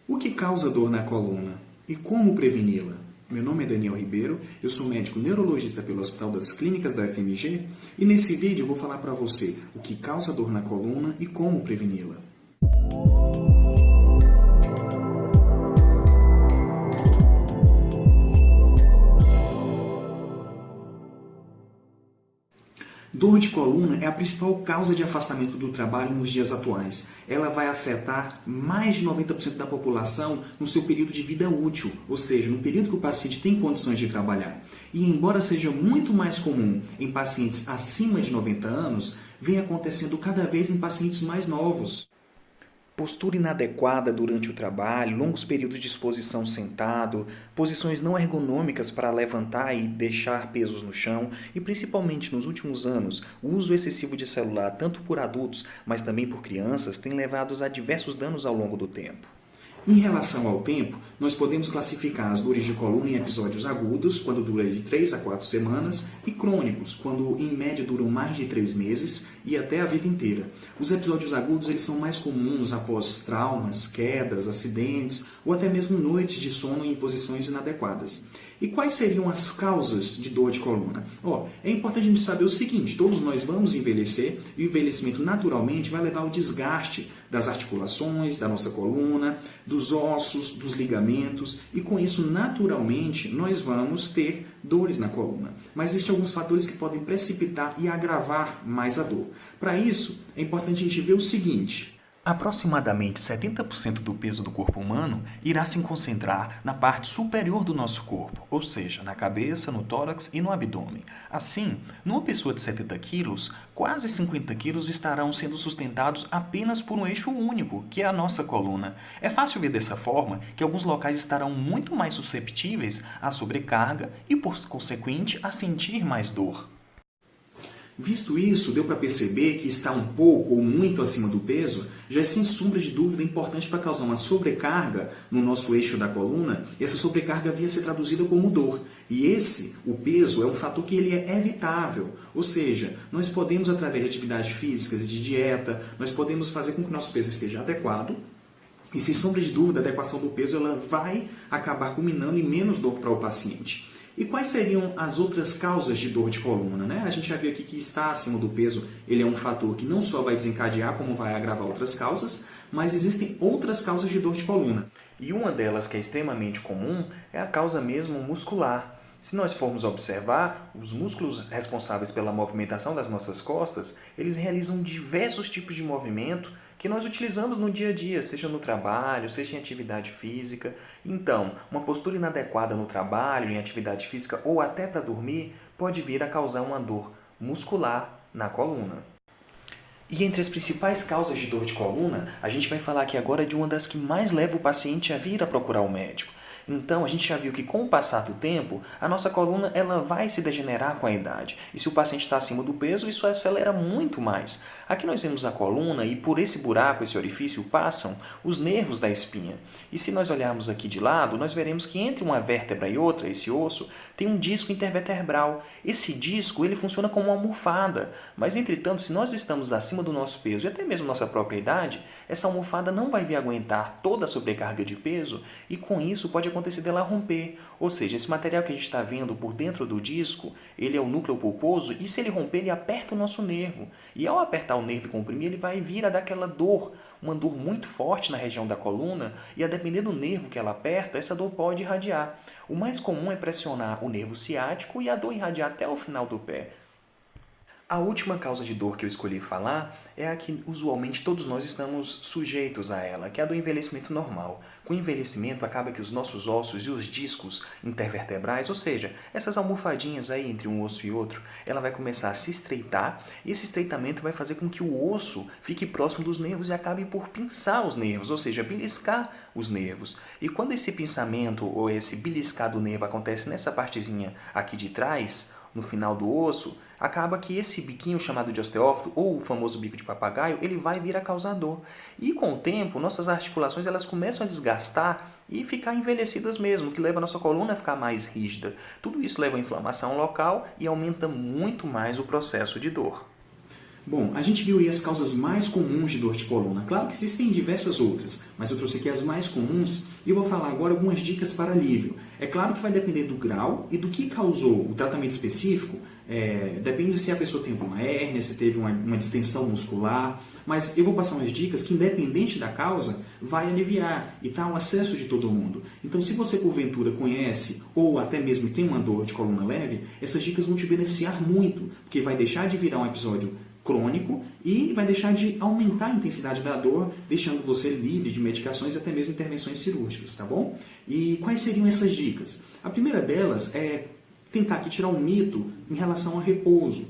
O que causa dor na coluna e como preveni-la? Meu nome é Daniel Ribeiro, eu sou médico neurologista pelo Hospital das Clínicas da UFMG e nesse vídeo eu vou falar para você o que causa dor na coluna e como preveni-la. Dor de coluna é a principal causa de afastamento do trabalho nos dias atuais. Ela vai afetar mais de 90% da população no seu período de vida útil, ou seja, no período que o paciente tem condições de trabalhar. E embora seja muito mais comum em pacientes acima de 90 anos, vem acontecendo cada vez em pacientes mais novos. Postura inadequada durante o trabalho, longos períodos de exposição sentado, posições não ergonômicas para levantar e deixar pesos no chão e, principalmente nos últimos anos, o uso excessivo de celular, tanto por adultos, mas também por crianças, tem levado a diversos danos ao longo do tempo. Em relação ao tempo, nós podemos classificar as dores de coluna em episódios agudos, quando duram de 3 a 4 semanas, e crônicos, quando em média duram mais de 3 meses e até a vida inteira. Os episódios agudos eles são mais comuns após traumas, quedas, acidentes ou até mesmo noites de sono em posições inadequadas. E quais seriam as causas de dor de coluna? É importante a gente saber o seguinte, todos nós vamos envelhecer e o envelhecimento naturalmente vai levar ao desgaste das articulações, da nossa coluna, dos ossos, dos ligamentos e com isso naturalmente nós vamos ter dores na coluna. Mas existem alguns fatores que podem precipitar e agravar mais a dor. Para isso é importante a gente ver o seguinte. Aproximadamente 70% do peso do corpo humano irá se concentrar na parte superior do nosso corpo, ou seja, na cabeça, no tórax e no abdômen. Assim, numa pessoa de 70 quilos, quase 50 quilos estarão sendo sustentados apenas por um eixo único, que é a nossa coluna. É fácil ver dessa forma que alguns locais estarão muito mais susceptíveis à sobrecarga e, por consequente, a sentir mais dor. Visto isso, deu para perceber que estar um pouco ou muito acima do peso já é sem sombra de dúvida importante para causar uma sobrecarga no nosso eixo da coluna, e essa sobrecarga via ser traduzida como dor. E o peso, é um fator que ele é evitável, ou seja, nós podemos através de atividades físicas, de dieta, nós podemos fazer com que o nosso peso esteja adequado, e sem sombra de dúvida a adequação do peso ela vai acabar culminando em menos dor para o paciente. E quais seriam as outras causas de dor de coluna, né? A gente já viu aqui que estar acima do peso ele é um fator que não só vai desencadear, como vai agravar outras causas, mas existem outras causas de dor de coluna. E uma delas que é extremamente comum é a causa mesmo muscular. Se nós formos observar, os músculos responsáveis pela movimentação das nossas costas, eles realizam diversos tipos de movimento que nós utilizamos no dia a dia, seja no trabalho, seja em atividade física. Então, uma postura inadequada no trabalho, em atividade física ou até para dormir, pode vir a causar uma dor muscular na coluna. E entre as principais causas de dor de coluna, a gente vai falar aqui agora de uma das que mais leva o paciente a vir a procurar o médico. Então, a gente já viu que com o passar do tempo, a nossa coluna ela vai se degenerar com a idade. E se o paciente está acima do peso, isso acelera muito mais. Aqui nós vemos a coluna e por esse buraco, esse orifício, passam os nervos da espinha. E se nós olharmos aqui de lado, nós veremos que entre uma vértebra e outra, esse osso, tem um disco intervertebral. Esse disco ele funciona como uma almofada. Mas, entretanto, se nós estamos acima do nosso peso e até mesmo nossa própria idade, essa almofada não vai vir aguentar toda a sobrecarga de peso e com isso pode acontecer dela romper. Ou seja, esse material que a gente está vendo por dentro do disco, ele é o núcleo pulposo e se ele romper, ele aperta o nosso nervo. E ao apertar o nervo e comprimir, ele vai vir a dar aquela dor, uma dor muito forte na região da coluna e a depender do nervo que ela aperta, essa dor pode irradiar. O mais comum é pressionar o nervo ciático e a dor irradiar até o final do pé. A última causa de dor que eu escolhi falar é a que usualmente todos nós estamos sujeitos a ela, que é a do envelhecimento normal. Com o envelhecimento acaba que os nossos ossos e os discos intervertebrais, ou seja, essas almofadinhas aí entre um osso e outro, ela vai começar a se estreitar e esse estreitamento vai fazer com que o osso fique próximo dos nervos e acabe por pinçar os nervos, ou seja, beliscar os nervos. E quando esse pinçamento ou esse beliscar do nervo acontece nessa partezinha aqui de trás, no final do osso, acaba que esse biquinho chamado de osteófito, ou o famoso bico de papagaio, ele vai vir a causar dor. E com o tempo, nossas articulações elas começam a desgastar e ficar envelhecidas mesmo, que leva a nossa coluna a ficar mais rígida. Tudo isso leva a inflamação local e aumenta muito mais o processo de dor. Bom, a gente viu aí as causas mais comuns de dor de coluna. Claro que existem diversas outras, mas eu trouxe aqui as mais comuns e eu vou falar agora algumas dicas para alívio. É claro que vai depender do grau e do que causou o tratamento específico. Depende se a pessoa teve uma hérnia, se teve uma distensão muscular, mas eu vou passar umas dicas que, independente da causa, vai aliviar e está ao acesso de todo mundo. Então, se você porventura conhece ou até mesmo tem uma dor de coluna leve, essas dicas vão te beneficiar muito, porque vai deixar de virar um episódio crônico e vai deixar de aumentar a intensidade da dor, deixando você livre de medicações e até mesmo intervenções cirúrgicas, tá bom? E quais seriam essas dicas? A primeira delas é tentar aqui tirar um mito em relação ao repouso.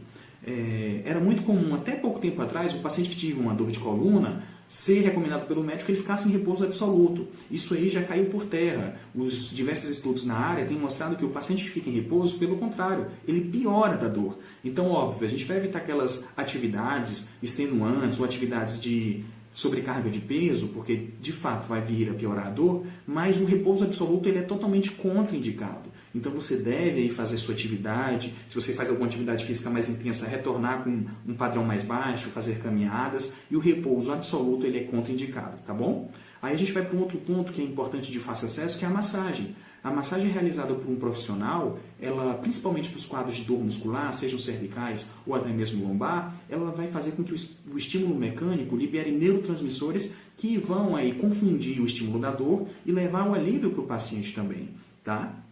Era muito comum, até pouco tempo atrás, o paciente que tinha uma dor de coluna ser recomendado pelo médico que ele ficasse em repouso absoluto. Isso aí já caiu por terra. Os diversos estudos na área têm mostrado que o paciente que fica em repouso, pelo contrário, ele piora da dor. Então, óbvio, a gente vai evitar aquelas atividades extenuantes ou atividades de sobrecarga de peso, porque de fato vai vir a piorar a dor, mas o repouso absoluto ele é totalmente contraindicado. Então você deve aí fazer sua atividade, se você faz alguma atividade física mais intensa, retornar com um padrão mais baixo, fazer caminhadas, e o repouso absoluto ele é contraindicado, tá bom? Aí a gente vai para um outro ponto que é importante de fácil acesso, que é a massagem. A massagem realizada por um profissional, ela, principalmente para os quadros de dor muscular, sejam cervicais ou até mesmo lombar, ela vai fazer com que o estímulo mecânico libere neurotransmissores que vão aí confundir o estímulo da dor e levar ao alívio para o paciente também, tá?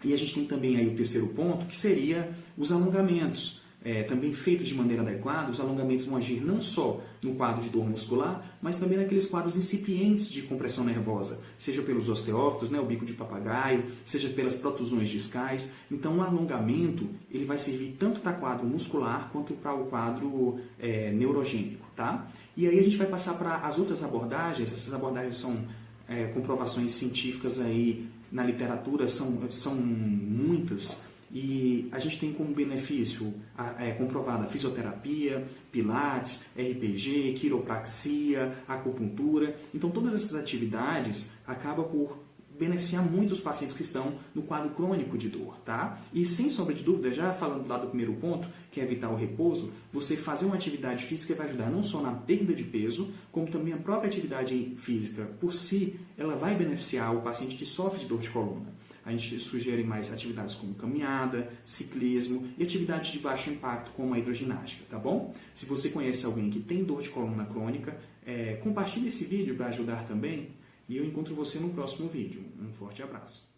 E a gente tem também aí o terceiro ponto, que seria os alongamentos. Também feitos de maneira adequada, os alongamentos vão agir não só no quadro de dor muscular, mas também naqueles quadros incipientes de compressão nervosa, seja pelos osteófitos, o bico de papagaio, seja pelas protusões discais. Então, o alongamento ele vai servir tanto para quadro muscular quanto para o quadro neurogênico, tá? E aí a gente vai passar para as outras abordagens. Essas abordagens são comprovações científicas aí na literatura, são muitas. E a gente tem como benefício comprovado a fisioterapia, pilates, RPG, quiropraxia, acupuntura. Então todas essas atividades acabam por beneficiar muito os pacientes que estão no quadro crônico de dor, tá? E sem sombra de dúvida, já falando lá do primeiro ponto, que é evitar o repouso, você fazer uma atividade física vai ajudar não só na perda de peso, como também a própria atividade física por si, ela vai beneficiar o paciente que sofre de dor de coluna. A gente sugere mais atividades como caminhada, ciclismo e atividades de baixo impacto como a hidroginástica, tá bom? Se você conhece alguém que tem dor de coluna crônica, compartilhe esse vídeo para ajudar também e eu encontro você no próximo vídeo. Um forte abraço!